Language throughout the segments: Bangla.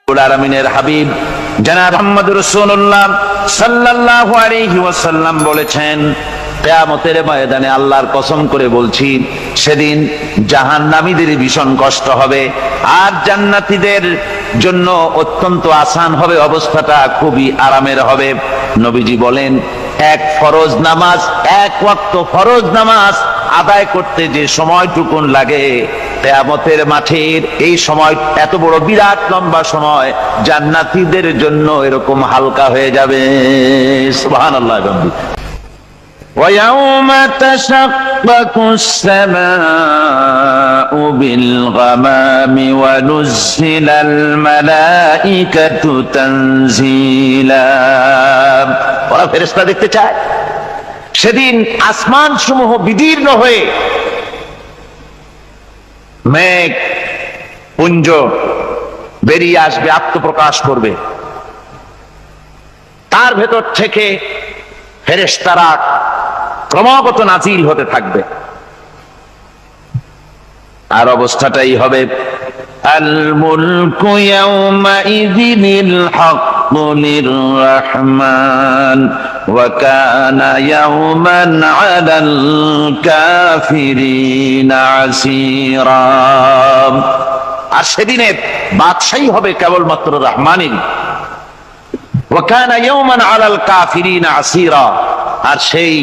আলামিনের হাবিব জনাব মুহাম্মদ রাসূলুল্লাহ সাল্লাল্লাহু আলাইহি ওয়াসাল্লাম বলেছেন, কিয়ামতের ময়দানে আল্লাহর কসম করে বলছি, সেদিন জাহান্নামীদের ভীষণ কষ্ট হবে আর জান্নাতীদের জন্য অত্যন্ত আসান হবে, অবস্থাটা খুবই আরামের হবে। নবীজি বলেন, এক ফরজ নামাজ, এক ওয়াক্ত ফরজ নামাজ আদায় করতে যে সময়টুকুন লাগে, কিয়ামতের মাঠের এই সময় এত বড় বিরাট লম্বা সময় জান্নাতীদের জন্য এরকম হালকা হয়ে যাবে। সুবহানাল্লাহ। وَيَوْمَ تَشَقَّقُ السَّمَاءُ بِالْغَمَامِ وَنُزِّلَ الْمَلَائِكَةُ تَنزِيلًا। ওরা ফেরেশতা দেখতে চায়। সেদিন আসমান সমূহ বিদীর্ণ হয়ে মেঘ পুঞ্জ বেরিয়ে আসবে, আত্মপ্রকাশ করবে। তার ভেতর থেকে ফেরেশতারা ক্রমাগত নাজিল হতে থাকবে। আর অবস্থাটাই হবে, আল মুলকু ইয়াউমাইযিনিল হাক্কু লিররহমান ওয়া কানা ইয়াওমান আলাল কাফিরিনা আসীরা। আর সেদিনে বাদশাহী হবে কেবলমাত্র রহমানের। ওয়া কানা ইয়াওমান আলাল কাফিরিনা আসীরা। আর সেই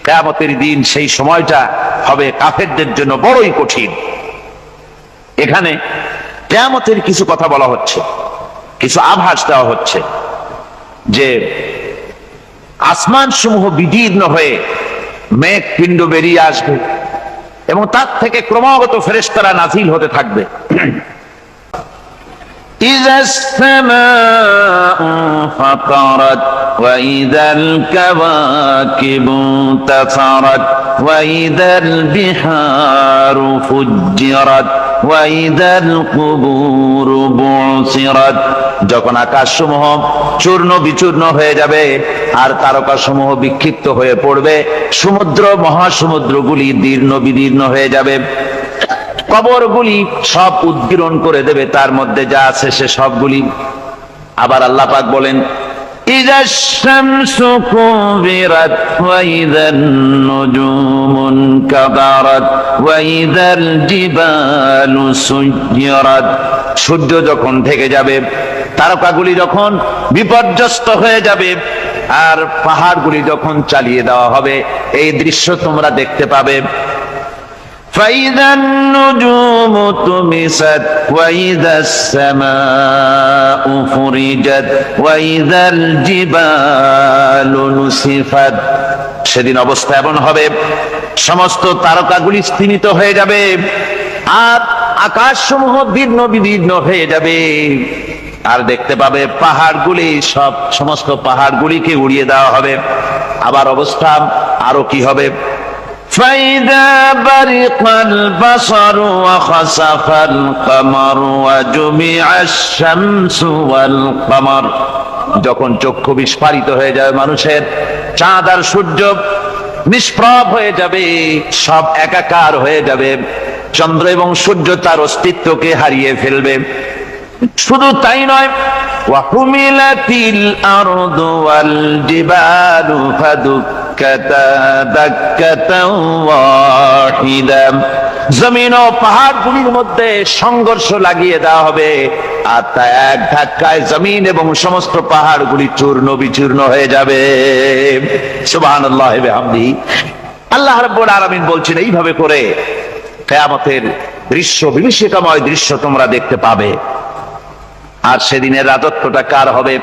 কিয়ামতের দিন, সেই সময়টা হবে কাফেরদের জন্য বড়ই কঠিন। এখানে কিয়ামতের কিছু কথা বলা হচ্ছে, কিছু আভাস দেওয়া হচ্ছে যে আসমান সমূহ বিদীর্ণ হয়ে মেঘ পিণ্ড বেরিয়ে আসবে এবং তার থেকে ক্রমাগত ফেরেশতারা নাজিল হতে থাকবে। إذا السماء فطرت وإذا الكواكب انتثرت وإذا البحار فجرت وإذا القبور بعثرت। যখন আকাশসমূহ চূর্ণ বিচূর্ণ হয়ে যাবে আর তারকাসমূহ বিক্ষিপ্ত হয়ে পড়বে, সমুদ্র মহাসমুদ্রগুলি দীর্ণ বিদীর্ণ হয়ে যাবে, কবরগুলি সব উদ্গীরণ করে দেবে, তার মধ্যে যা আছে সে সবগুলি। আবার আল্লাহ পাক বলেন, ইযাশ শামসু কুবিরাত ওয়া ইযান নুজুমুন কাদারাত ওয়া ইযাল জিবালু সুয়্যিরাত। সূর্য যখন ঢেকে যাবে, তারকাগুলি যখন বিপর্যস্ত হয়ে যাবে আর পাহাড়গুলি যখন চালিয়ে দেওয়া হবে, এই দৃশ্য তোমরা দেখতে পাবে। فإذا النجوم طمست وإذا السماء فرجت وإذا الجبال نسفت। সেদিন অবস্থা এমন হবে, সমস্ত তারকাগুলি স্তিমিত হয়ে যাবে আর আকাশসমূহ দীর্ণ বিদীর্ণ হয়ে যাবে। আর দেখতে পাবে পাহাড়গুলি, সমস্ত পাহাড়গুলিকে উড়িয়ে দেওয়া হবে। আবার অবস্থা আরো কি হবে, فإذا برق البصر وخسف القمر وجمع الشمس والقمر। যখন চক্ষু বিস্ফারিত হয়ে যাবে মানুষের, চাঁদ আর সূর্য নিষ্প্রভ হয়ে যাবে, সব একাকার হয়ে যাবে, চন্দ্র এবং সূর্য তার অস্তিত্বকে হারিয়ে ফেলবে। শুধু তাই নয়, ওয়াহুমিলাতিল আরদু ওয়াল জিবালু ফাদুক্কাতা দাক্কাতাও ওয়াহিদা। জমিন ও পাহাড়গুলির মধ্যে সংঘর্ষ লাগিয়ে দেওয়া হবে আর তা এক ধাক্কায় জমিন এবং সমস্ত পাহাড়গুলি চূর্ণ বিচূর্ণ হয়ে যাবে। সুবহানাল্লাহি ওয়া বিহামদিহি। আল্লাহ রাব্বুল আলামিন বলছেন, এইভাবে করে কিয়ামতের দৃশ্য, বিভীষিকাময় দৃশ্য তোমরা দেখতে পাবে। আর সেদিনের রাজত্বটা কার হবে?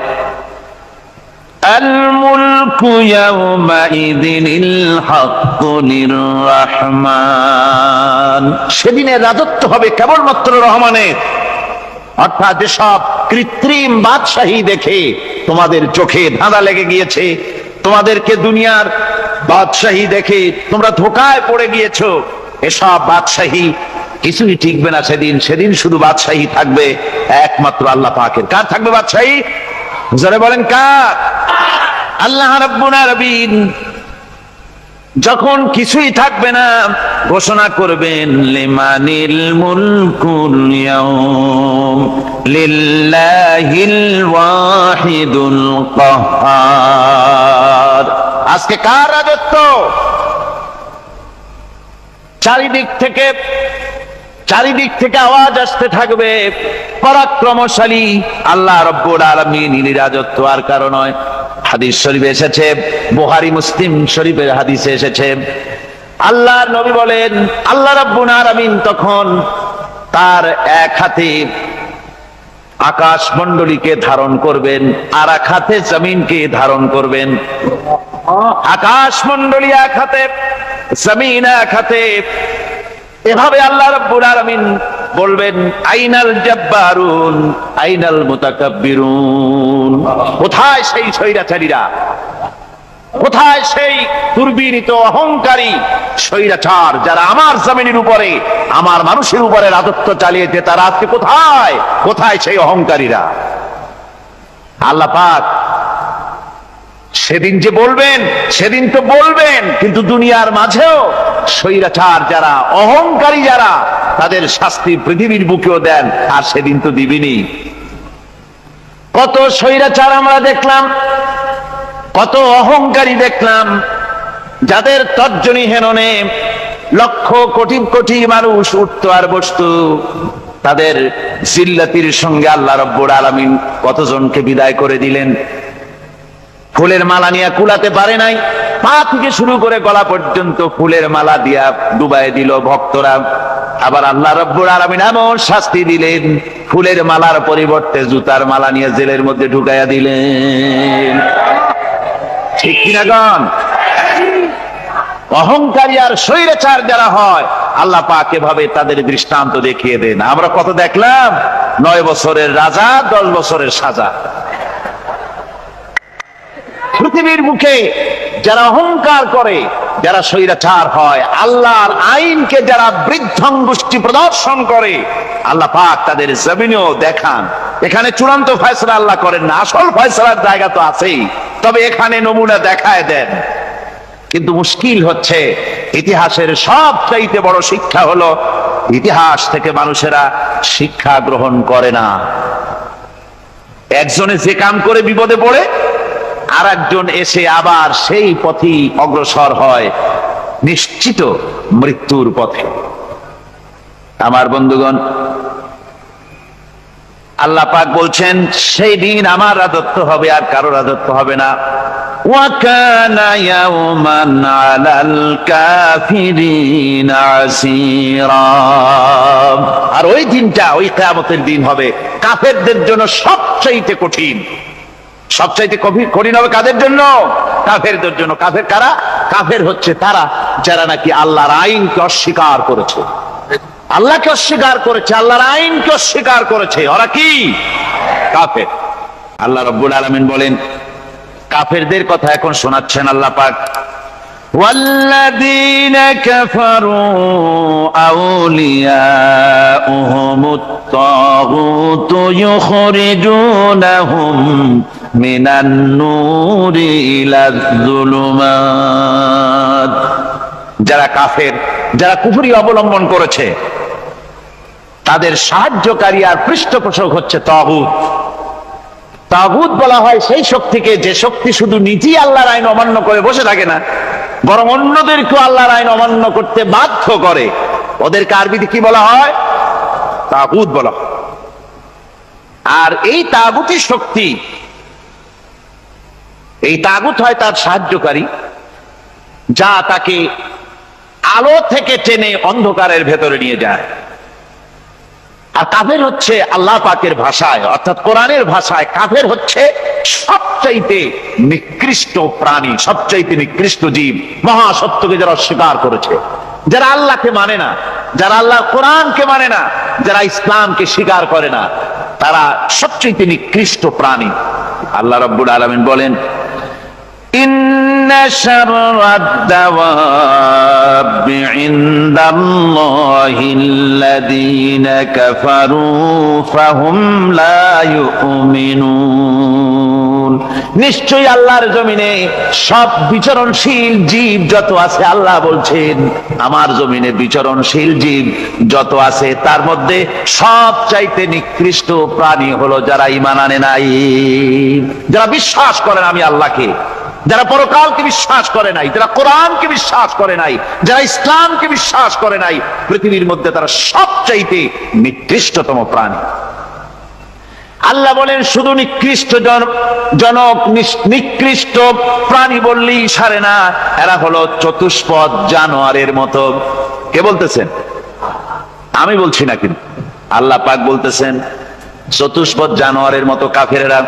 আল মুলকু ইয়াউমাইযিনিল হাক্কু লিররহমান। সেদিনের রাজত্ব হবে কেবলমাত্র রহমানের। অর্থাৎ যেসব কৃত্রিম বাদশাহী দেখে তোমাদের চোখে ধাঁধা লেগে গিয়েছে, তোমাদেরকে দুনিয়ার বাদশাহী দেখে তোমরা ধোঁকায় পড়ে গিয়েছো, এসব বাদশাহী কিছুই টিকবে না সেদিন। সেদিন শুধু বাদশাহী থাকবে একমাত্র আল্লাহ পাকের। কার থাকবে বাদশাহী? জোরে বলেন কার? আল্লাহ রাব্বুল আলামিন যখন কিছুই থাকবে না, ঘোষণা করবেন লিমানিল মুলকুল ইয়াউম লিল্লাহিল ওয়াহিদুল কাহ্হার। আজকে কার রাজত্ব? চারিদিক থেকে আওয়াজ আসতে থাকবে, পরাক্রমশালী আল্লাহ রাব্বুল আলামিনের রাজত্ব আর কারো নয়। হাদিস শরীফে এসেছে, বুখারী মুসলিম শরীফের হাদিসে এসেছে, আল্লাহর নবী বলেন আল্লাহ রাব্বুল আলামিন তখন তার এক হাতে আকাশ মণ্ডলীকে ধারণ করবেন, আর এক হাতে জমিনকে ধারণ করবেন। আকাশ মণ্ডলী এক হাতে, জমিন এক হাতে। এভাবে আল্লাহ রাব্বুল আলামিন বলবেন আইনাল জাব্বারুন আইনাল মুতাকাব্বিরুন। কোথায় সেই স্বৈরাচারীরা? কোথায় সেই দুর্বিনীত অহংকারী স্বৈরাচার যারা আমার জমিনের উপরে, আমার মানুষের উপরে রাজত্ব চালিয়েছে? তারা আজকে কোথায়? কোথায় সেই অহংকারীরা? আল্লাহ পাক সেদিন যে বলবেন, সেদিন তো বলবেন, কিন্তু দুনিয়ার মাঝেও স্বৈরাচার যারা, অহংকারী যারা, তাদের শাস্তি পৃথিবীর বুকেও দেন, আর সেদিন তো দিবেনি। কত স্বৈরাচার আমরা দেখলাম, কত অহংকারী দেখলাম, যাদের তর্জনী হেননে লক্ষ কোটি কোটি মানুষ উঠতো আর বসতো। তাদের জিল্লাতির সঙ্গে আল্লাহ রাব্বুল আলামিন কতজনকে বিদায় করে দিলেন। ফুলের মালা নিয়ে কুলাতে পারে নাই, পা থেকে শুরু করে গলা পর্যন্ত ফুলের মালা দিয়া ডুবাই দিল ভক্তরা। আবার আল্লাহ রাব্বুল আলামিন এমন শাস্তি দিলেন, ফুলের মালার পরিবর্তে জুতার মালা নিয়ে জেলের মধ্যে ঢুকাইয়া দিলেন। ঠিক কিনা গণ? অহংকারী আর স্বৈরাচার যারা হয়, আল্লাহ পাক এভাবে তাদের দৃষ্টান্ত দেখিয়ে দেন। আমরা কত দেখলাম, 9 বছরের রাজা 10 বছরের সাজা। পৃথিবীর মুখে যারা অহংকার করে, যারা স্বৈরাচার হয়, আল্লাহর আইনকে যারা বৃদ্ধঙ্গুষ্টি প্রদর্শন করে, আল্লাহ পাক তাদের জমিনেও দেখান। এখানে চূড়ান্ত ফয়সালা আল্লাহ করেন না, আসল ফয়সালার জায়গা তো আছেই, তবে এখানে নমুনা দেখায় দেন। কিন্তু মুশকিল হচ্ছে, ইতিহাসের সবচাইতে বড় শিক্ষা হলো, ইতিহাস থেকে মানুষেরা শিক্ষা গ্রহণ করে না। একজনে যে কাম করে বিপদে পড়ে, আর একজন এসে আবার সেই পথেই অগ্রসর হয়, নিশ্চিত মৃত্যুর পথে। আমার বন্ধুগণ, আল্লাহ পাক বলছেন সেই দিন আমার রাজত্ব হবে, আর কারো রাজত্ব হবে না। ওয়াকানা ইয়াওমান আলাল কাফিরিনা আসীরা। আর ওই দিনটা, ওই কিয়ামতের দিন হবে কাফেরদের জন্য সবচাইতে কঠিন। সবচাইতে কঠিন হবে কাদের জন্য? কাফেরদের জন্য। কাফের কারা? কাফের হচ্ছে তারা যারা নাকি আল্লাহর আইনকে অস্বীকার করেছে, আল্লাহকে অস্বীকার করেছে, আল্লাহর আইনকে অস্বীকার করেছে। ওরা কি? কাফের। আল্লাহ রাব্বুল আলামিন বলেন, কাফেরদের কথা এখন শোনাচ্ছেন আল্লাহ পাক। ওয়াল্লাযীনা কাফারু আউলিয়াউহুমুত তাগুতু ইউখরিজুনাহুম মিনান নূরি ইলাজ যুলুমাত। যারা কাফের, যারা কুফরি অবলম্বন করেছে, তাদের সাহায্যকারী আর পৃষ্ঠপোষক হচ্ছে তাগুত। তাগুত বলা হয় সেই শক্তিকে, যে শক্তি শুধু নিজেই আল্লাহর আইন অমান্য করে বসে থাকে না, বরং অন্যদেরকেও আল্লাহর আইন অমান্য করতে বাধ্য করে। ওদেরকে আরবিতে কি বলা হয়? তাগুত বলা হয়। আর এই তাগুতি শক্তি, এই তাগুত হয় তার সাহায্যকারী, যা তাকে আলো থেকে টেনে অন্ধকারের ভেতরে নিয়ে যায়। আর কাফের হচ্ছে আল্লাহ পাকের ভাষায়, অর্থাৎ কোরআনের ভাষায়, কাফের হচ্ছে সবচাইতে নিকৃষ্ট প্রাণী, সবচাইতে নিকৃষ্ট জীব। মহাসত্যকে যারা অস্বীকার করেছে, যারা আল্লাহকে মানে না, যারা আল্লাহর কোরআনকে মানে না, যারা ইসলামকে স্বীকার করে না, তারা সবচাইতে নিকৃষ্ট প্রাণী। আল্লাহ রাব্বুল আলামিন বলেন, ইন্না শাররাদ দাওয়াবি নিশ্চয়ই আল্লাহর জমিনে সব বিচরণশীল জীব যত আছে, আল্লাহ বলছেন আমার জমিনে বিচরণশীল জীব যত আছে তার মধ্যে সবচাইতে নিকৃষ্ট প্রাণী হলো যারা ঈমান আনে নাই, যারা বিশ্বাস করেন আমি আল্লাহকে, যারা পরকালকে বিশ্বাস করে নাই, যারা কোরআনকে বিশ্বাস করে নাই, যারা ইসলামকে বিশ্বাস করে নাই, পৃথিবীর মধ্যে তারা সবচাইতে নিকৃষ্টতম প্রাণী। আল্লাহ বলেন শুধু নিকৃষ্ট জনক নিকৃষ্ট প্রাণী বললেই সারে না, এরা হলো চতুষ্পদ জানোয়ারের মতো। কে বলতেছেন? আমি বলছি না, কিন্তু আল্লাহ পাক বলতেছেন চতুষ্পদ জানোয়ারের মতো কাফেরেরা।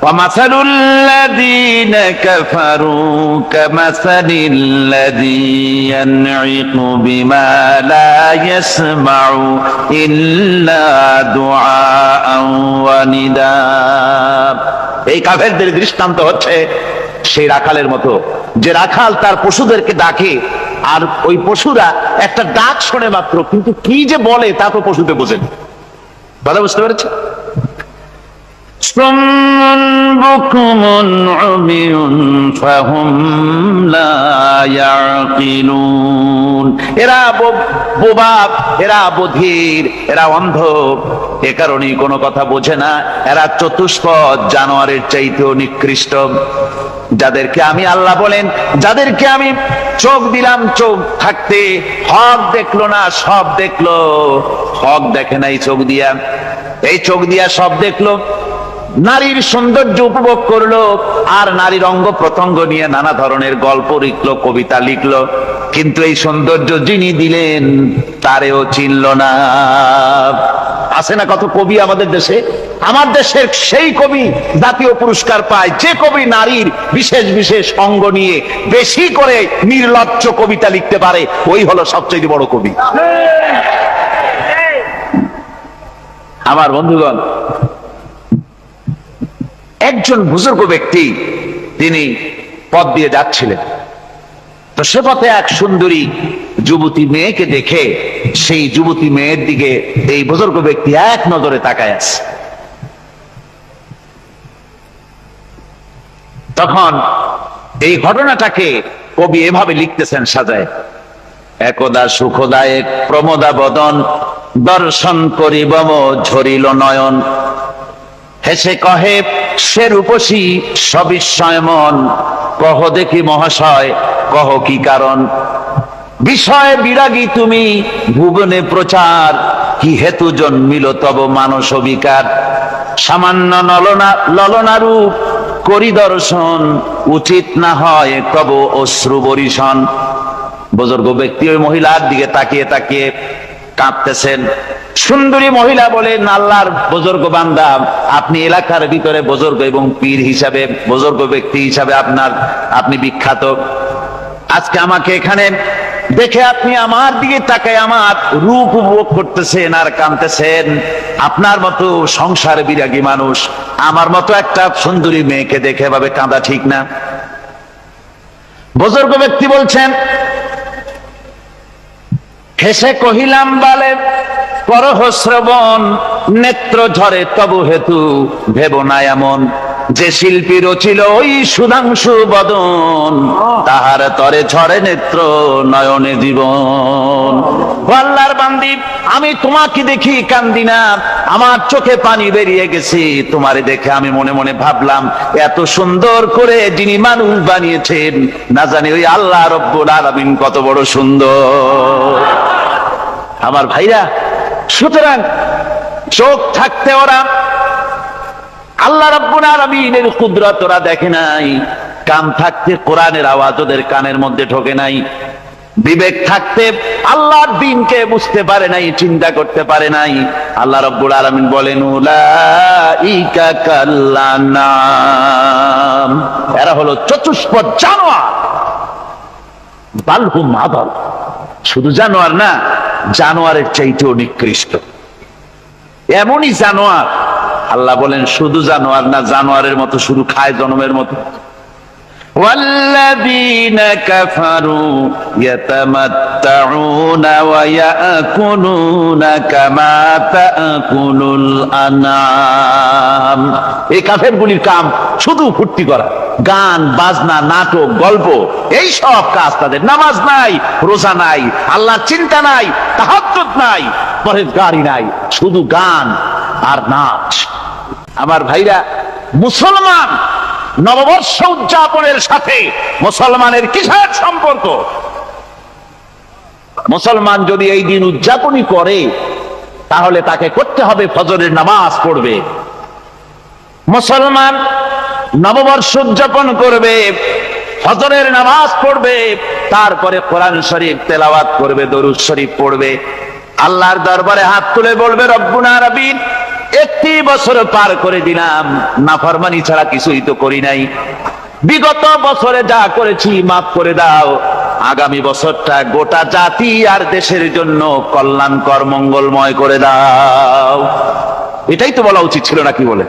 وَمَثَلُ الَّذِينَ كَفَرُوا كَمَثَلِ الَّذِي يَنْعِقُ بِمَا لَا يَسْمَعُ إِلَّا دُعَاءً وَنِدَاءً। এই কাফেরদের দৃষ্টান্ত হচ্ছে সেই রাখালের মতো, যে রাখাল তার পশুদেরকে ডাকে আর ওই পশুরা একটা ডাক শোনে মাত্র, কিন্তু কি যে বলে তা তো পশুতে বোঝে না। কথা বুঝতে পেরেছে? এরা বোবা, এরা বধির, এরা অন্ধ, এ কারণেই কোনো কথা বোঝে না। এরা চতুষ্পদ জানোয়ারের চাইতেও নিকৃষ্ট। যাদেরকে আমি আল্লাহ বলেন, যাদেরকে আমি চোখ দিলাম, চোখ থাকতে হক দেখলো না, সব দেখলো, হক দেখে নাই চোখ দিয়া, এই চোখ দিয়া সব দেখলো, নারীর সৌন্দর্য উপভোগ করলো, আর নারীর অঙ্গ প্রত্যঙ্গ নিয়ে নানা ধরনের গল্প লিখলো, কবিতা লিখলো, কিন্তু এই সৌন্দর্য যিনি দিলেন তারেও চিনল না। আছে না কত কবি আমাদের দেশে? আমার দেশের সেই কবি জাতীয় পুরস্কার পায় যে কবি নারীর বিশেষ বিশেষ অঙ্গ নিয়ে বেশি করে নির্লজ্জ কবিতা লিখতে পারে, ওই হলো সবচেয়ে বড় কবি। আমার বন্ধুগণ, একজন বুজুর্গ ব্যক্তি তিনি পথ দিয়ে যাচ্ছিলেন, তো সে পথে এক সুন্দরী যুবতী মেয়েকে দেখে সেই যুবতী মেয়ের দিকে এই বুজুর্গ ব্যক্তি এক নজরে তাকায় আছে। তখন এই ঘটনাটাকে কবি এভাবে লিখতেছেন সাজায়: একদা সুখদায়ক প্রমোদা বদন দর্শন করিব ঝরিল নয়ন, হেসে কহে সে রূপসী সবিস্ময় মন, কহ দেখি মহাশয় কহ কি কারণ, বিষয় বিরাগী তুমি ভুবনে প্রচার, কি হেতু জন্মিল তব মানস বিকার, সামান্য ললনা রূপ করি দর্শন, উচিত না হয় তব অশ্রু বরিশন। বুজুর্গ ব্যক্তি ওই মহিলার দিকে তাকিয়ে তাকিয়ে কাঁদতেছেন। সুন্দরী মহিলা বলেন, আল্লাহর বুজুর্গ বান্দা, আপনি এলাকার ভিতরে বুজুর্গ এবং পীর হিসাবে, বুজুর্গ ব্যক্তি হিসাবে আপনি বিখ্যাত। আজকে আমাকে এখানে দেখে আপনি আমার দিকে তাকায় আমার রূপ উপভোগ করতেছেন আর কাঁদতেছেন। আপনার মতো সংসার বিরাগী মানুষ আমার মতো একটা সুন্দরী মেয়েকে দেখে এভাবে কাঁদা ঠিক না। বুজুর্গ ব্যক্তি বলছেন, হেসে কহিলাম বালে করহ শ্রবণ, নেত্র ঝরে তবু হেতু ভেব না এমন, যে শিল্পী রচিল ওই সুধাংশু বদন, তাহার তরে ঝরে নেত্র নয়নে জীবন। আল্লাহর বান্দি, আমি তোমাকে দেখি কান্দি না, আমার চোখে পানি বেরিয়ে গেছে। তোমারে দেখে আমি মনে মনে ভাবলাম, এত সুন্দর করে যিনি মানুষ বানিয়েছেন, না জানি ওই আল্লাহ রব্বুল আলামিন কত বড় সুন্দর। আমার ভাইরা, সুতরাং চোখ থাকতে ওরা আল্লাহ রাব্বুল আলামিনের কুদরত ওরা দেখে নাই, কান থাকতে কোরআনের আওয়াজ ওদের কানের মধ্যে ঢোকে নাই, বিবেক থাকতে আল্লাহর দ্বীনকে বুঝতে পারে নাই, চিন্তা করতে পারে নাই। আল্লাহ রাব্বুল আলামিন বলেন, উলাইকা কাল্লানাম, এরা হলো চতুষ্পদ জানোয়ার, বালহুম আদাল, শুধু জানোয়ার না, জানোয়ারের চাইতেও নিকৃষ্ট। এমনই জানোয়ার, আল্লাহ বলেন শুধু জানোয়ার না, জানোয়ারের মতো শুধু খায় জনমের মতো। ওয়াল্লাযীনা কাফারু ইয়াতামাত্তাউনা ওয়া ইয়াকুলুনা কামা তাকুলুল আনআম এই কাফেরগুলির কাম শুধু ফুর্তি করা, গান বাজনা, নাটক, গল্প, এই সব কাজ তাদের। নামাজ নাই, রোজা নাই, আল্লাহর চিন্তা নাই, তাহাজ্জুদ নাই, পরহেজগারি নাই, শুধু গান আর নাচ। আমার ভাইরা, মুসলমান নববর্ষ উদযাপনের সাথে মুসলমানের কিসের সম্পর্ক? মুসলমান যদি এই দিন উদযাপনই করে তাহলে তাকে করতে হবে ফজরের নামাজ পড়বে। মুসলমান নববর্ষ উদযাপন করবে, ফজরের নামাজ পড়বে, তারপরে কোরআন শরীফ তেলাওয়াত করবে, দরুদ শরীফ পড়বে, আল্লাহর দরবারে হাত তুলে বলবে, রব্বুনা রাব্বিন, একটি বছর পার করে দিলাম, নাফরমানি ছাড়া কিছুই তো করি নাই, বিগত বছরে যা করেছি মাফ করে দাও, আগামী বছরটা গোটা জাতি আর দেশের জন্য কল্যাণকর মঙ্গলময় করে দাও। এটাই তো বলা উচিত ছিল নাকি বলে?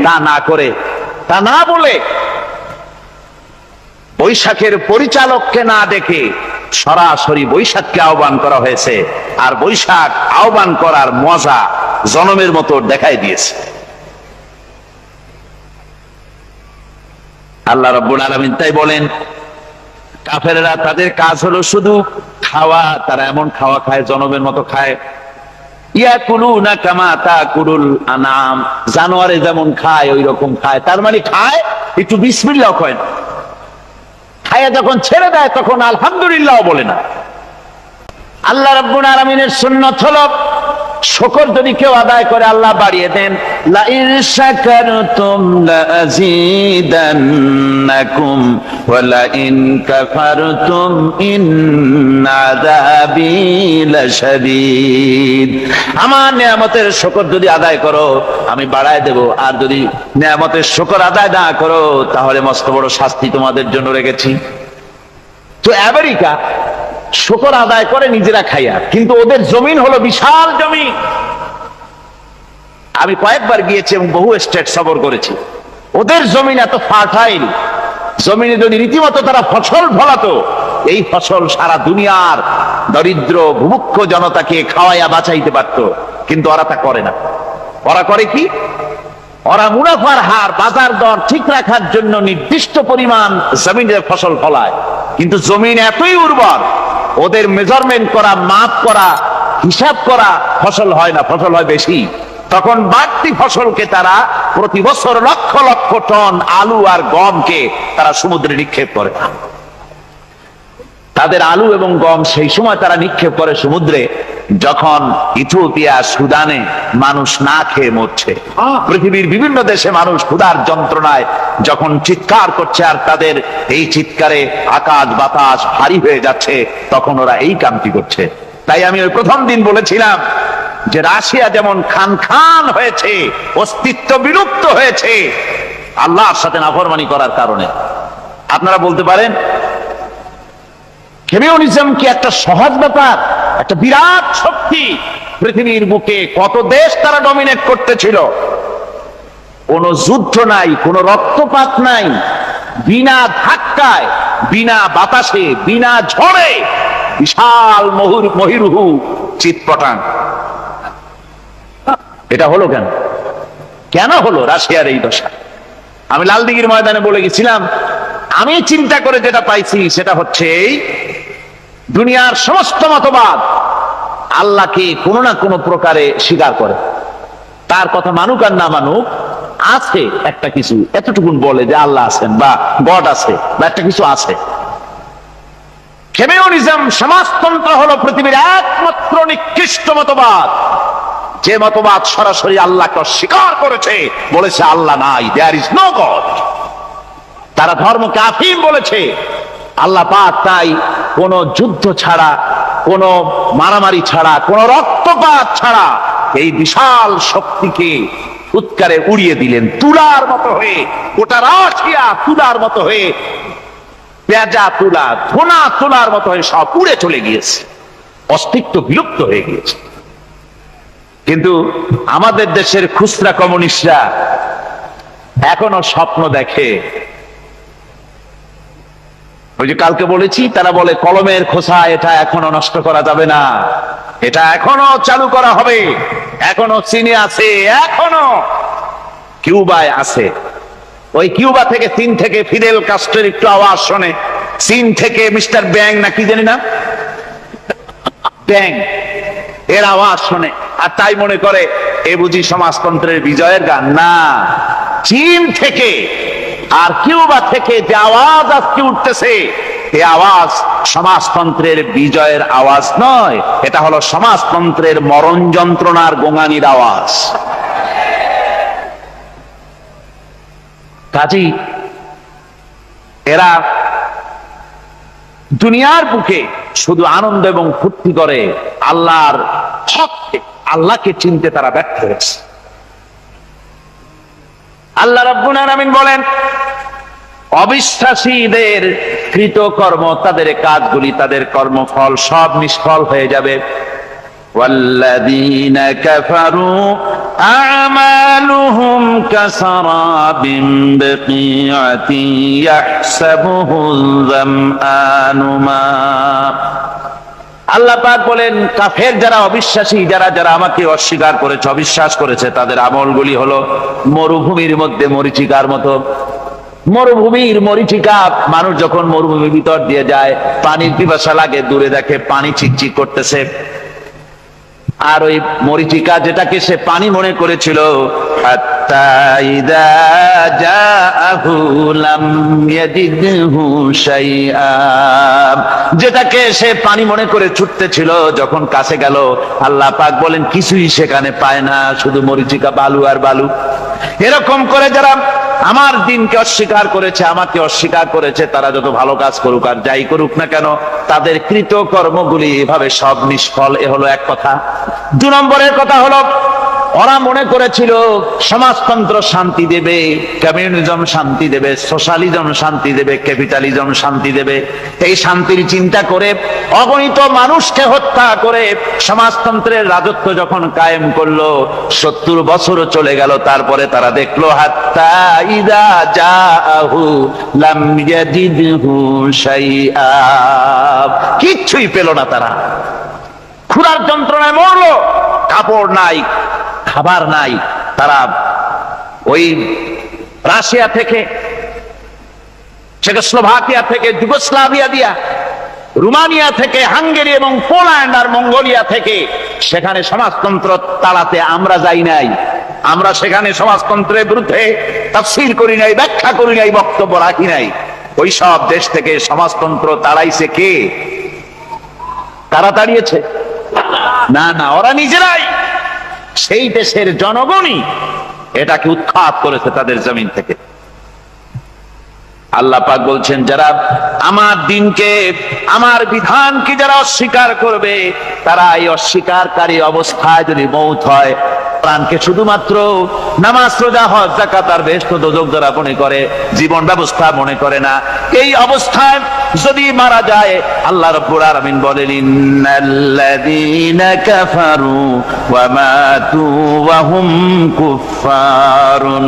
তা না করে, তা না বলে, বৈশাখের পরিচালককে না ডেকে সরাসরি বৈশাখকে আহ্বান করা হয়েছে। আর বৈশাখ আহ্বান করার মজা জনমের মতো দেখাই দিয়েছে। আল্লাহ রাব্বুল আলামিন তাই বলেন, কাফেররা তাদের কাজ হলো শুধু খাওয়া, তারা এমন খাওয়া খায় জনমের মতো খায়। ইয়াকুলুনা কামা তাকুলুল আনাম, জানোয়ারে যেমন খায় ওই রকম খায়। তার মানে খায়, একটু বিসমিল্লাহ কয় না, খায়া যখন ছেড়ে দেয় তখন আলহামদুলিল্লাহ বলে না। আল্লাহ রাব্বুল আলামিনের সুন্নাত হলো শুকর যদি কেউ আদায় করে আল্লাহ বাড়িয়ে দেন, লা ইন শাকারতুম লাযীদান্নাকুম ওয়া লা ইন কাফারতুম ইন্না আযাবী লাশাদীদ। আমার নিয়ামতের শুকর যদি আদায় করো আমি বাড়ায় দেব, আর যদি নিয়ামতের শুকর আদায় না করো তাহলে মস্ত বড় শাস্তি তোমাদের জন্য রেখেছি। তো আমেরিকা শুকর আদায় করে নিজেরা খাইয়া, কিন্তু ওদের জমিন হলো বিশাল জমি। আমি কয়েকবার গিয়েছি এবং বহু স্টেট সফর করেছি। ওদের জমিন এত ফার্টাইল, জমিনে যদি রীতিমতো তারা ফসল ফলাতো, এই ফসল সারা দুনিয়ার দরিদ্র ভূমুক্ষ জনতাকে খাওয়াইয়া বাঁচাইতে পারত। কিন্তু ওরা তা করে না। ওরা করে কি? ওরা মুনাফার হার, বাজার দর ঠিক রাখার জন্য নির্দিষ্ট পরিমাণ জমিনে ফসল ফলায়, কিন্তু জমিন এতই উর্বর, ওদের মেজারমেন্ট করা, মাপ করা, হিসাব করা ফসল হয় না, ফসল হয় বেশি। তখন বাড়তি ফসলকে তারা প্রতি বছর লক্ষ লক্ষ টন আলু আর গমকে তারা সমুদ্রে নিক্ষেপ করে। তাদের আলু এবং গম সেই সময় তারা নিক্ষেপ করে সমুদ্রে যখন ইথিওপিয়া, সুদানে মানুষ না খেয়ে মরছে। পৃথিবীর বিভিন্ন দেশে মানুষ ক্ষুধার যন্ত্রণায় যখন চিৎকার করছে, আর তাদের এই চিৎকারে আকাশ বাতাস ভারী হয়ে যাচ্ছে, তখন ওরা এই কামটি করছে। তাই আমি ওই প্রথম দিন বলেছিলাম যে রাশিয়া যেমন খান খান হয়েছে, অস্তিত্ব বিলুপ্ত হয়েছে আল্লাহর সাথে নাফরমানি করার কারণে। আপনারা বলতে পারেন কমিউনিজম কি একটা সহজ ব্যাপার? একটা বিরাট শক্তি পৃথিবীর বুকে, কত দেশ তারা ডমিনেট করতেছিল। কোন যুদ্ধ নাই, কোন রক্তপাত নাই, বিনা ধাক্কায়, বিনা বাতাসে, বিনা ঝড়ে বিশাল মহিরুহু চিৎপটাং। এটা হলো কেন? কেন হলো রাশিয়ার এই দশা? আমি লালদিঘির ময়দানে বলে গেছিলাম, আমি চিন্তা করে যেটা পাইছি সেটা হচ্ছে এই, দুনিয়ার সমস্ত মতবাদ আল্লাহকে কোনো না কোনো প্রকারে স্বীকার করে। তার কথা মানুক আর না মানুক, আছে একটা কিছু, এতটুকুন বলে যে আল্লাহ আছেন বা গড আছে বা একটা কিছু আছে। কমিউনিজম, সমাজতন্ত্র হলো পৃথিবীর একমাত্র নিকৃষ্ট মতবাদ, যে মতবাদ সরাসরি আল্লাহকে অস্বীকার করেছে, বলেছে আল্লাহ নাই, দেয়ার ইজ নো গড। তারা ধর্মকে আফিম বলেছে। আল্লাহ পাক তাই কোন যুদ্ধ ছাড়া, কোন মারামারি ছাড়া, কোন রক্তপাত ছাড়া এই বিশাল শক্তিকে উৎকারে উড়িয়ে দিলেন, তুলার মতো হয়ে। গোটা রাশিয়া তুলার মতো হয়ে, পেঁজা তুলা, ধোনা তুলার মতো হয়ে সব উড়ে চলে গিয়েছে, অস্তিত্ব বিলুপ্ত হয়ে গিয়েছে। কিন্তু আমাদের দেশের খুচরা কমিউনিস্টরা এখনো স্বপ্ন দেখে। ওই যে কালকে বলেছি, তারা বলে কলমের খোসা এটা এখনো নষ্ট করা যাবে না, এটা এখনো চালু করা হবে, এখনো চিনি আছে, এখনো কিউবায় আছে। ওই কিউবা থেকে, চীন থেকে ফিদেল কাস্ট্রোর একটু আওয়াজ শোনে, চীন থেকে মিস্টার ব্যাং না কি জানি না, ব্যাং এর আওয়াজ শোনে, আর তাই মনে করে এ বুঝি সমাজতন্ত্রের বিজয়ের গান। না, চীন থেকে আর কিউবা থেকে যে আওয়াজ আজকে উঠতেছে, এই আওয়াজ সমাজতন্ত্রের বিজয়ের আওয়াজ নয়, এটা হলো সমাজতন্ত্রের মরণ যন্ত্রণার গোঙানির আওয়াজ। কাজী এরা দুনিয়ার বুকে শুধু আনন্দ এবং ফুর্তি করে, আল্লাহর হককে, আল্লাহকে চিনতে তারা ব্যর্থ হয়েছে। আল্লাহ রাব্বুল আলামিন বলেন, অবিশ্বাসীদের কৃতকর্ম, তাদের কাজগুলি, তাদের কর্মফল সব নিষ্ফল হয়ে যাবে। والذين كفروا أعمالهم كسراب بقيعة يحسبه الظمآن ماء। আল্লাহ পাক বলেন, কাফের যারা, অবিশ্বাসী যারা, যারা আমাকে অস্বীকার করেছে, অবিশ্বাস করেছে, তাদের আমলগুলি হলো মরুভূমির মধ্যে মরীচিকার মতো। মরুভূমির মরীচিকা, মানুষ যখন মরুভূমির ভিতর দিয়ে যায়, পানির পিপাসা লাগে, দূরে দেখে পানি চিকচিক করতেছে, আর ওই মরীচিকা যেটাকে সে পানি মনে করেছিল, হাত্তা ইযা জাআহু লাম ইয়াজিদহু শাইআ, যেটাকে সে পানি মনে করে ছুটতেছিল, যখন কাছে গেল, আল্লাহ পাক বলেন কিছুই সেখানে পায় না, শুধু মরীচিকা, বালু আর বালু। এরকম করে যারা আমার দিনকে অস্বীকার করেছে, আমাকে অস্বীকার করেছে, তারা যত ভালো কাজ করুক আর যাই করুক না কেন, তাদের কৃত কর্মগুলি এভাবে সব নিষ্ফল। এ হলো এক কথা। 2 নম্বরের কথা হলো, ওরা মনে করেছিল সমাজতন্ত্র শান্তি দেবে, কমিউনিজম শান্তি দেবে, সোশ্যালিজম শান্তি দেবে, ক্যাপিটালিজম শান্তি দেবে। এই শান্তির চিন্তা করে অগণিত মানুষকে হত্যা করে সমাজতন্ত্রের রাজত্ব যখন কায়েম করলো, 70 বছরও চলে গেল, তারপরে তারা দেখলো হাত্তা ইযা জাআহু লাম ইয়াজিদহু শাইআ, কিচ্ছুই পেল না। তারা ক্ষুধার যন্ত্রণায় মরলো, কাপড় নাই, খাবার নাই। তারা ওই রাশিয়া থেকে, চেকোস্লোভাকিয়া থেকে, যুগোস্লাভিয়া দিয়া, রোমানিয়া থেকে, হাঙ্গেরি এবং পোল্যান্ড আর মঙ্গোলিয়া থেকে, সেখানে সমাজতন্ত্র তাড়াতে আমরা যাই নাই। আমরা সেখানে সমাজতন্ত্রের বিরুদ্ধে তাফসীর করি নাই, ব্যাখ্যা করি নাই, বক্তব্য রাখি নাই। ওই সব দেশ থেকে সমাজতন্ত্র তাড়াইছে কে? তারা তাড়িয়েছে? না না, ওরা নিজেরাই, সেই দেশের জনগণই এটাকে উৎখাত করেছে তাদের জমিন থেকে। আল্লাহ পাক বলছেন, যারা আমার দিনকে, আমার বিধানকে যারা অস্বীকার করবে, তারা এই অস্বীকারী অবস্থায় যদি মৌত হয়, প্রাণকে শুধুমাত্র নামাজ, রোজা, হজ, যাকাত আর বেহেশত দোজখ যারা মনে করে, জীবন ব্যবস্থা মনে করে না, এই অবস্থায় যদি মারা যায়, আল্লাহ রাব্বুল আলামিন বলেন, ইন্নাল্লাযীনা কাফারু ওয়া মাতু ওয়া হুম কুফফারুন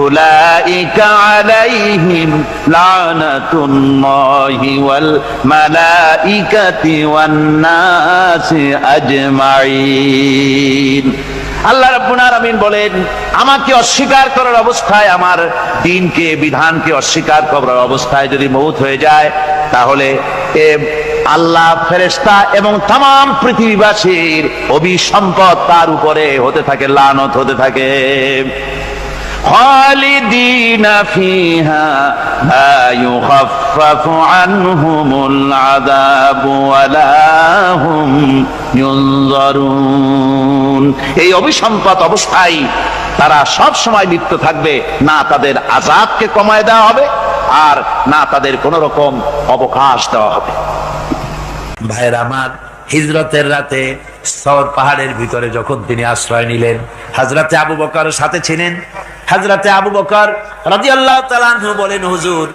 উলাইকা আলাইহিম লানাতুল্লাহি ওয়াল মালাইকাতি ওয়ান নাসি আজমাইন। আল্লাহ রাব্বুল আলামিন বলেন, আমাকে অস্বীকার করার অবস্থায়, আমার দ্বীনকে, বিধানকে অস্বীকার করার অবস্থায় যদি মৌত হয়ে যায়, তাহলে আল্লাহ, ফেরেশতা এবং তামাম পৃথিবীবাসীর অভিসম্পদ তার উপরে হতে থাকে, লানত হতে থাকে। খালিদিনা ফিহা লা ইউখাফফাফু আনহুমুল আযাবু ওয়া লা হুম ইউনজারুন। এই অভিসম্পদ অবস্থায় তারা সব সময় লিপ্ত থাকবে, না তাদের আযাবকে কমায় দেওয়া হবে, আর না তাদের কোন রকম অবকাশ দেওয়া হবে। ভাইয়ের আমার, হিজরতের রাতে সওর পাহাড়ের ভিতরে যখন তিনি আশ্রয় নিলেন, হযরতে আবু বকর সাথে ছিলেন। হযরতে আবু বকর রাদিয়াল্লাহু তাআলা আনহু বলেন, হুজুর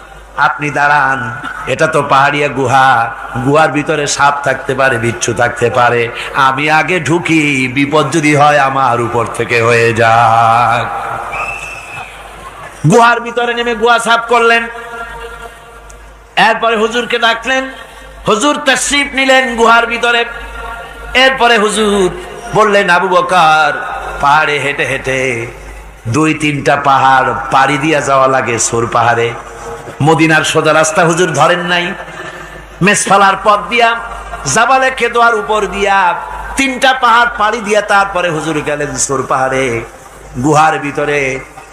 আপনি দাঁড়ান, এটা তো পাহাড়িয়া গুহা, গুহার ভিতরে সাপ থাকতে পারে, বিচ্ছু থাকতে পারে, আমি আগে ঢুকি, বিপদ যদি হয় আমার উপর থেকে হয়ে যাক। গুহার ভিতরে নেমে গুহা সাফ করলেন, এরপরে হুজুরকে ডাকলেন, হুজুর তাশরীফ নিলেন গুহার ভিতরে। এরপরে হুজুর বললেন, আবু বকর পাহাড়ে হেঁটে হেঁটে 2-3টা পাহাড় পাড়ি দিয়া যাওয়া লাগে সোর পাহাড়ে। মদিনার সোজা রাস্তা হুজুর ধরেন নাই, মেসফালার পথ দিয়া জাবালে কেদোয়ার উপর দিয়া 3টা পাহাড় পাড়ি দিয়া তারপরে হুজুর গেলেন সোর পাহাড়ে। গুহার ভিতরে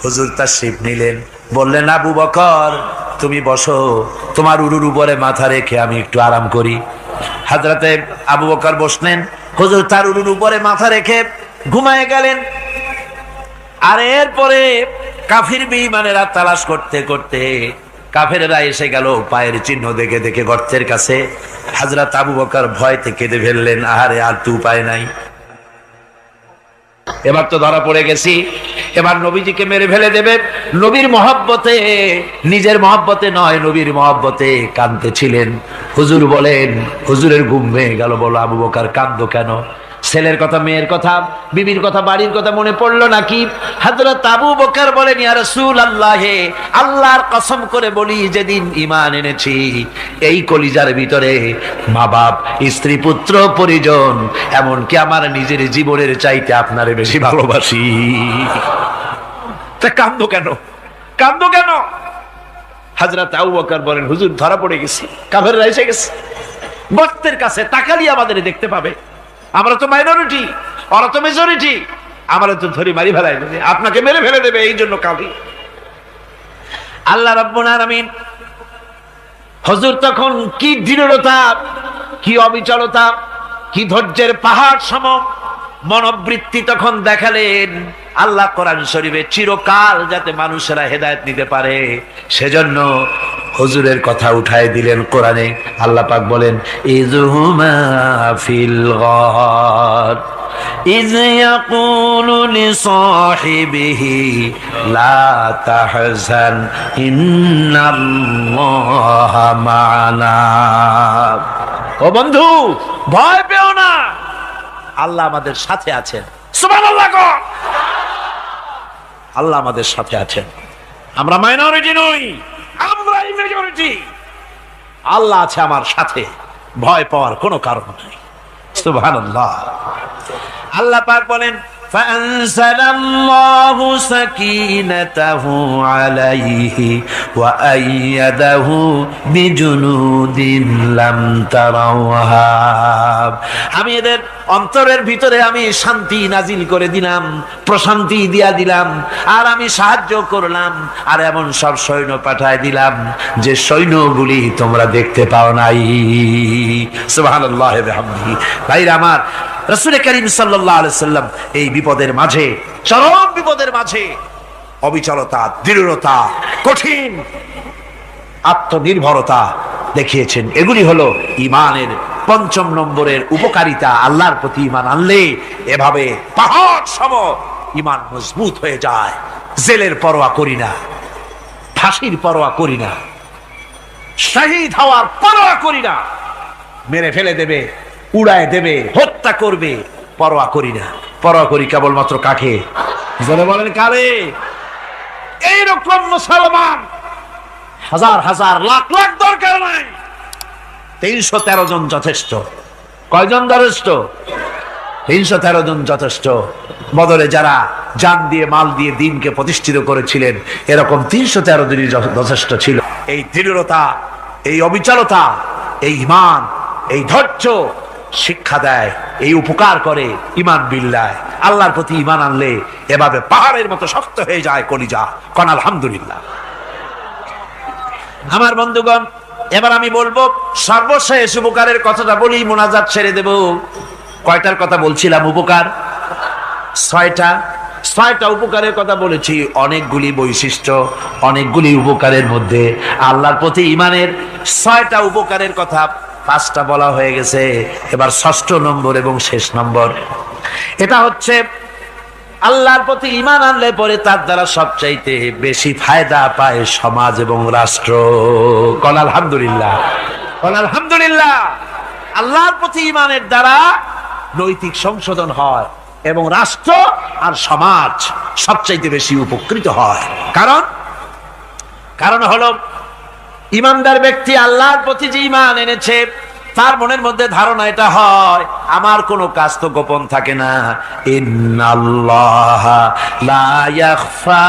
হুজুর তাশরীফ নিলেন, বললেন আবু বকর তুমি বসো, তোমার উরুর উপরে মাথা রেখে আমি একটু আরাম করি। হযরতে আবু বকর বসলেন, হুজুর তার উরুর উপরে মাথা রেখে ঘুমায় গেলেন। আর এরপরে কাফির বেঈমানেরা তালাশ করতে করতে কাফেরেরা এসে গেল পায়ের চিহ্ন দেখে দেখে গর্তের কাছে। হযরত আবু বকর ভয়তে কেঁদে ফেললেন, আহারে আর তো উপায় নাই, এবার তো ধরা পড়ে গেছি, এবার নবীজিকে মেরে ফেলে দেবে। নবীর মহব্বতে, নিজের মহব্বতে নয়, নবীর মহব্বতে কাঁদতেছিলেন। হুজুর বলেন, হুজুরের ঘুম ভেঙে গেল। বলো আবু বকর কাঁদো কেন? ছেলের কথা, মেয়ের কথা, বিবির কথা, বাড়ির কথা মনে পড়লো নাকি? হযরত আবু বকর বলেন, ইয়া রাসূলুল্লাহ, আল্লাহর কসম করে বলি যেদিন ঈমান এনেছি এই কলিজার ভিতরে মা বাপ, স্ত্রী, পুত্র, পরিজন, এমনকি আমার নিজের জীবনের চাইতে আপনারে বেশি ভালোবাসি। তা কান্দো কেন, কান্দো কেন? হযরত আবু বকর বলেন, হুজুর ধরা পড়ে গেছি, কাফেররা এসে গেছে গর্তের কাছে, তাকালি আমাদের দেখতে পাবে, আমরা তো মাইনরিটি, ওরা তো মেজরিটি, আমরা তো ধরি মারি ফেলাই দেবে, আপনাকে মেরে ফেলে দেবে, এই জন্য কাঁদি। আল্লাহ রাব্বুল আলামিন, হুজুর তখন কি দৃঢ়তা, কি অবিচলতা, কি ধৈর্যের পাহাড় সম মনোবৃত্তি তখন দেখালেন। আল্লাহ কোরআন শরীফে চিরকাল যাতে মানুষেরা হেদায়েত নিতে পারে সেজন্য হুজুরের কথা উঠায় দিলেন কোরআনে। আল্লাহ পাক বলেন, ইযহুমা ফিল গার ইয ইয়াকুলু লিসাহিবিহি লা তাহজান ইন্নাল্লাহা মা'ানা। ও বন্ধু, ভয় পেও না, আল্লাহ আমাদের সাথে আছেন। সুবহানাল্লাহ, আল্লাহ আমাদের সাথে আছেন। আমরা মাইনরিটি নই, আমরাই মেজরিটি। আল্লাহ আছে আমার সাথে, ভয় পাওয়ার কোনো কারণ নাই। সুবহানাল্লাহ। আল্লাহ পাক বলেন, فأنزل الله سكينته عليه وأيده بجنود لم تروها। আমি এদের অন্তরের ভিতরে আমি শান্তি নাজিল করে দিলাম, প্রশান্তি দিয়া দিলাম, আর আমি সাহায্য করলাম, আর এমন সব সৈন্য পাঠায় দিলাম যে সৈন্যগুলি তোমরা দেখতে পাও নাই। সুবহানাল্লাহ ওয়া বিহামদিহি। ভাইরা আমার, রাসূল করিম সাল্লাল্লাহু আলাইহি সাল্লাম এই বিপদের মাঝে, চরম বিপদের মাঝে অবিচলতা, দৃঢ়তা, কঠিন আত্মনির্ভরতা দেখিয়েছেন। এগুলি হলো ঈমানের 5ম নম্বরের উপকারিতা। আল্লাহর প্রতি ঈমান আনলে এভাবে পাহাড় সম ঈমান মজবুত হয়ে যায়। জেলের পরোয়া করি না, ফাঁসির পরোয়া করি না, শহীদ হওয়ার পরোয়া করি না, মেরে ফেলে দেবে, উড়ায় দেবে, হত্যা করবে, পরোয়া করি না। পরোয়া করি কেবলমাত্র কাকে? জনে বলেন কারে? এইরকম মুসলমান হাজার হাজার লাখ লাখ দরকার নাই, 313 জন যথেষ্ট। কয়জন যথেষ্ট? 313 জন যথেষ্ট। বদরে যারা জান দিয়ে, মাল দিয়ে দ্বীনকে প্রতিষ্ঠিত করেছিলেন, এরকম 313 জনই যথেষ্ট ছিল। এই দৃঢ়তা, এই অবিচলতা, এই ঈমান, এই ধৈর্য শিক্ষা দেয়, এই উপকার করে ঈমান বিল্লাহ। আল্লাহর প্রতি ঈমান আনলে এভাবে পাহাড়ের মতো শক্ত হয়ে যায় কলিজা। কোন আলহামদুলিল্লাহ। আমার বন্ধুগণ, এবার আমি বলবো সর্বশেষ উপকারের কথাটা বলি, মোনাজাত ছেড়ে দেব। কয়টার কথা বলছিলাম? উপকার 6টা উপকারের কথা বলেছি। অনেকগুলি বৈশিষ্ট্য, অনেকগুলি উপকারের মধ্যে আল্লাহর প্রতি ঈমানের 6টা উপকারের কথা 5টা বলা হয়ে গেছে। এবার 6ষ্ঠ নম্বর এবং শেষ নম্বর, এটা হচ্ছে আল্লাহর প্রতি ঈমান আনলে পরে তার দ্বারা সবচাইতে বেশি ফায়দা পায় সমাজ এবং রাষ্ট্র। কোন আলহামদুলিল্লাহ, কোন আলহামদুলিল্লাহ। আল্লাহর প্রতি ঈমানের দ্বারা নৈতিক সংশোধন হয় এবং রাষ্ট্র আর সমাজ সবচাইতে বেশি উপকৃত হয়। কারণ হলো ঈমানদার ব্যক্তি আল্লাহর প্রতি যে ঈমান এনেছে তার মনের মধ্যে ধারণা এটা হয়, আমার কোনো কাজ তো গোপন থাকে না। ইন্নাল্লাহা লা ইয়াখফা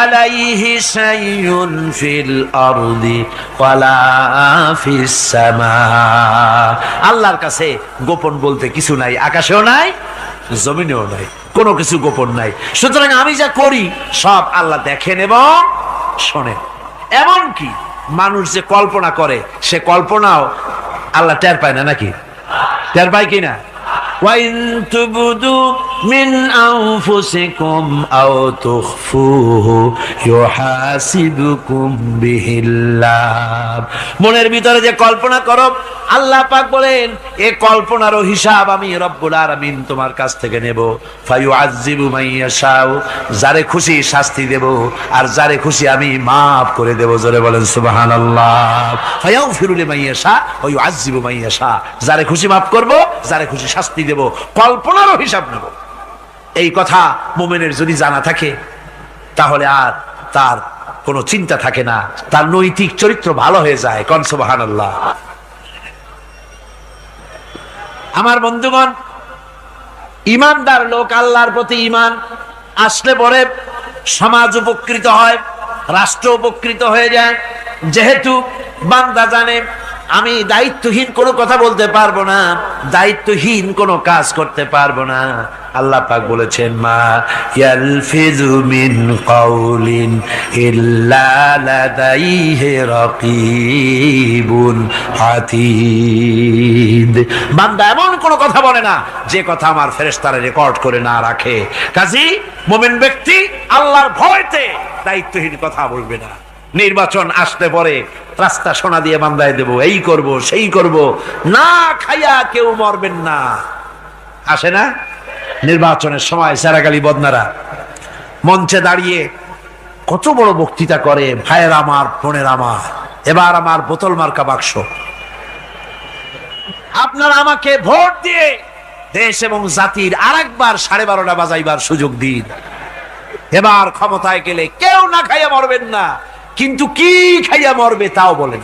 আলাইহি শাইউন ফিল আরদি ওয়ালা ফিস সামা। আল্লাহর কাছে গোপন বলতে কিছু নাই, আকাশেও নাই, জমিনেও নাই, কোনো কিছু গোপন নাই। সুতরাং আমি যা করি সব আল্লাহ দেখেন এবং শোনেন। এমনকি মানুষ যে কল্পনা করে সে কল্পনাও আল্লাহ টের পায় না, নাকি টের পায় কিনা? وَإِن تُبْدُوا مِنْ أَنفُسِكُمْ أَوْ تُخْفُوهُ يُحَاسِبْكُم بِهِ اللَّهُ। মনের ভিতরে যে কল্পনা করো, আল্লাহ পাক বলেন এই কল্পনারও হিসাব আমি রব্বুল আলামিন তোমার কাছ থেকে নেব। ফায়ুআযযিবু মান ইয়াশাউ, যারে খুশি শাস্তি দেব আর যারে খুশি আমি maaf করে দেব। জোরে বলেন সুবহানাল্লাহ। ফায়াগফিরু লিমান ইয়াশা ওয়া ইউআযযিবু মান ইয়াশা, যারে খুশি maaf করব, যারে খুশি শাস্তি দেব, কল্পনারও হিসাব নেব। এই কথা মুমিনের যদি জানা থাকে তাহলে আর তার কোনো চিন্তা থাকে না, তার নৈতিক চরিত্র ভালো হয়ে যায়। কোন সুবহানাল্লাহ। আমার বন্ধুগণ, ইমানদার লোক, আল্লাহর প্রতি ইমান আসলে পরে সমাজ উপকৃত হয়, রাষ্ট্র উপকৃত হয়ে যায়। যেহেতু বান্দা জানে আমি দায়িত্বহীন কোনো কথা বলতে পারবো না, দায়িত্বহীন কোনো কাজ করতে পারবো না। আল্লাহ পাক বলেছেন, মা ইয়ালফিযু মিন কাউলিন ইল্লা লাদাইহি রাকীবুন আতীদ। বান্দা এমন কোনো কথা বলে না যে কথা আমার ফেরেশতারা রেকর্ড করে না রাখে। কাজী মুমিন ব্যক্তি আল্লাহর ভয়তে দায়িত্বহীন কথা বলবে না। নির্বাচন আসতে পরে রাস্তা সোনা দিয়ে বান্দায় দেব, এই করব সেই করব, না খাইয়া কেউ মরবেন না। আসে না নির্বাচনের সময় সারাগালি বদনারা মঞ্চে দাঁড়িয়ে কত বড় বক্তৃতা করে, ভাইয়ের আমার, বোনের আমার, এবার আমার বোতল মার্কা বাক্স, আপনারা আমাকে ভোট দিয়ে দেশ এবং জাতির আরেকবার 12:30 বাজাইবার সুযোগ দিন। এবার ক্ষমতায় গেলে কেউ না খাইয়া মরবেন না, কিন্তু কি খাইয়া মরবে তাও বলেন।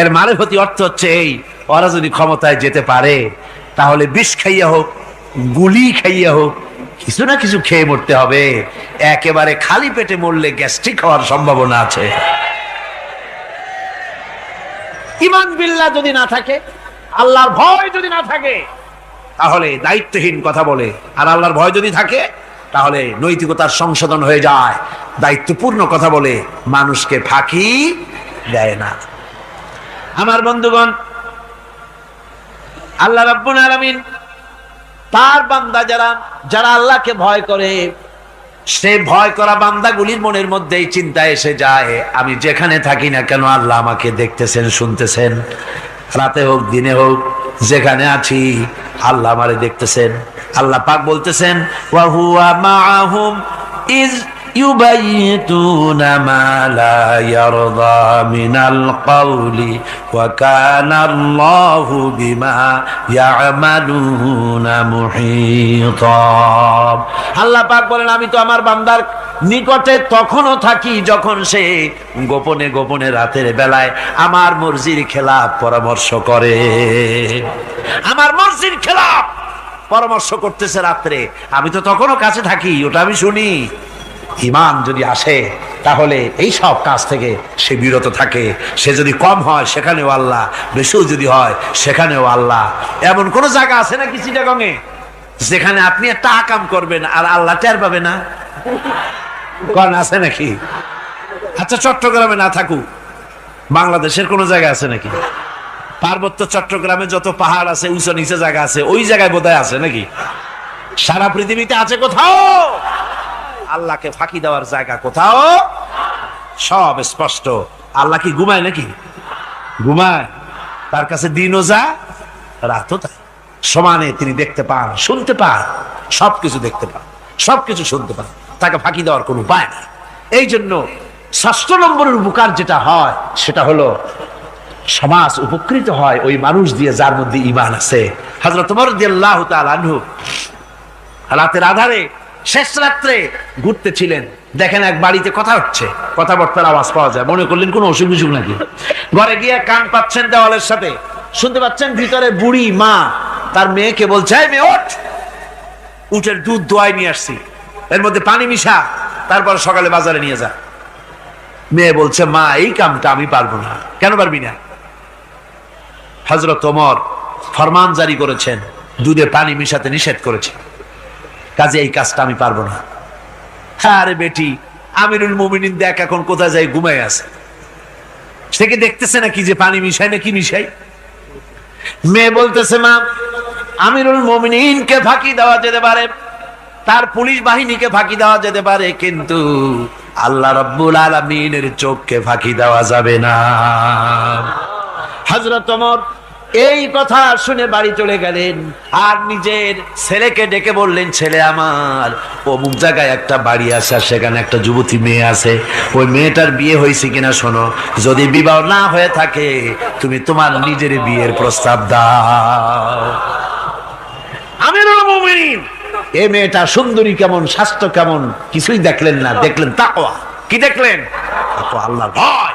এর মারফতি অর্থ হচ্ছে এই, ওরা যদি ক্ষমতায় যেতে পারে তাহলে বিষ খাইয়া হোক, গুলি খাইয়া হোক, কিছু না কিছু খেয়ে মরতে হবে। একেবারে খালি পেটে মরলে গ্যাস্ট্রিক হওয়ার সম্ভাবনা আছে। ঈমান বিল্লাহ যদি না থাকে, আল্লাহর ভয় যদি না থাকে, তাহলে দায়িত্বহীন কথা বলে। আর আল্লাহর ভয় যদি থাকে তাহলে নৈতিকতার সংশোধন হয়ে যায়, দায়িত্বপূর্ণ কথা বলে, মানুষকে ফাঁকি দেয় না। আমার বন্ধুগণ, আল্লাহ রাব্বুল আলামিন তার বান্দা যারা আল্লাহকে ভয় করে, সে ভয় করা বান্দাগুলির মনের মধ্যেই চিন্তা এসে যায়, আমি যেখানে থাকি না কেন আল্লাহ আমাকে দেখতেছেন, শুনতেছেন। রাতে হোক দিনে হোক, যেখানে আছি আল্লাহ আমারে দেখতেছেন। আল্লাহ পাক বলতেছেন, ওয়া হুয়া মাআহুম ইজ ইউবাইতুনা মা লা ইয়ারদা মিনাল কওলি ওয়া কানা আল্লাহু বিমা ইয়ামালুনা মুহীতা। আল্লাহ পাক বলেন, আমি তো আমার বান্দার নিকটে তখনও থাকি যখন সে গোপনে গোপনে রাতের বেলায় আমার মর্জির খেলাফ পরামর্শ করে। আমার মর্জির খেলাফ পরামর্শ করতেছে রাত্রে, আমি তো তখনও কাছে থাকি, ওটা আমি শুনি। ঈমান যদি আসে তাহলে এই সব কাজ থেকে সে বিরত থাকে। সে যদি কম হয় সেখানেও আল্লাহ, বেশিও যদি হয় সেখানেও আল্লাহ। এমন কোন জায়গা আছে নাকি চিটাগংয়ে যেখানে আপনি একটা আকাম করবেন আর আল্লাহ টের পাবে না? কোন আছে নাকি? আচ্ছা, চট্টগ্রামে না থাকুক, বাংলাদেশের কোন জায়গা আছে নাকি? পার্বত্য চট্টগ্রামে যত পাহাড় আছে, উঁচু নিচে জায়গা আছে, ওই জায়গায় বোধহয় আছে নাকি? সারা পৃথিবীতে আছে কোথাও? আল্লাহকে ফাঁকি দেওয়ার জায়গা কোথাও? সব স্পষ্ট। আল্লাহ কি ঘুমায় নাকি? ঘুমায়? তার কাছে দিনও যা, রাতও তাই। সমানে তিনি দেখতে পান, শুনতে পান, সবকিছু দেখতে পান, সবকিছু শুনতে পান। তাকে ফাঁকি দেওয়ার কোনো উপায় নেই। এই জন্য ৬ষ্ঠ নম্বরের উপকার যেটা হয় সেটা হলো সমাজ উপকৃত হয় ওই মানুষ দিয়ে যার মধ্যে ঈমান আছে। হযরত ওমর রাদিয়াল্লাহু তাআলা আনহু রাতের আধারে শেষ রাত্রে ঘুরতেছিলেন, দেখেন এক বাড়িতে কথা হচ্ছে, কথাবার্তার আওয়াজ পাওয়া যায়, মনে করলেন কোন অসুখ বিসুখ নাকি। ঘরে গিয়ে কান পাচ্ছেন দেওয়ালের সাথে, শুনতে পাচ্ছেন ভিতরে বুড়ি মা তার মেয়েকে বলছে, এই মেয়ে ওঠ, উটের দুধ দোয়াই নিয়ে আসছি, এর মধ্যে পানি মিশা, তারপর সকালে বাজারে নিয়ে যা। মেয়ে বলছে, মা এই কামটা আমি পারবো না। কেন পারবি না? হযরত ওমর ফরমান জারি করেছেন, দুধে পানি মিশাতে নিষেধ করেছে, কাজে এই কাজটা আমি পারবো না। আরে বেটি, আমিরুল মুমিনিন দেখ এখন কোথায় যায়, ঘুমায় আছে, সে কি দেখতেছে নাকি যে পানি মিশাই না কি মিশাই? মেয়ে বলতেছে, মা আমিরুল মুমিনিনকে ফাঁকি দেওয়া যেতে পারে, তার পুলিশ বাহিনীকে ফাঁকি দেওয়া যেতে পারে, কিন্তু আল্লাহ রাব্বুল আলামিনের চোখকে ফাঁকি দেওয়া যাবে না। হযরত ওমর এই কথা শুনে বাড়ি চলে গেলেন, আর নিজের ছেলেকে ডেকে বললেন, ছেলে আমার, অমুক জায়গায় একটা বাড়ি আছে, আর সেখানে একটা যুবতী মেয়ে আছে, ওই মেয়েটার বিয়ে হয়েছে কিনা শোনো, যদি বিবাহ না হয়ে থাকে তুমি তোমার নিজের বিয়ের প্রস্তাব দাও। আমিরুল মুমিনিন এই মেয়েটা সুন্দরী কেমন, স্বাস্থ্য কেমন কিছুই দেখলেন না, দেখলেন তাকওয়া। কি দেখলেন? আল্লাহর ভয়।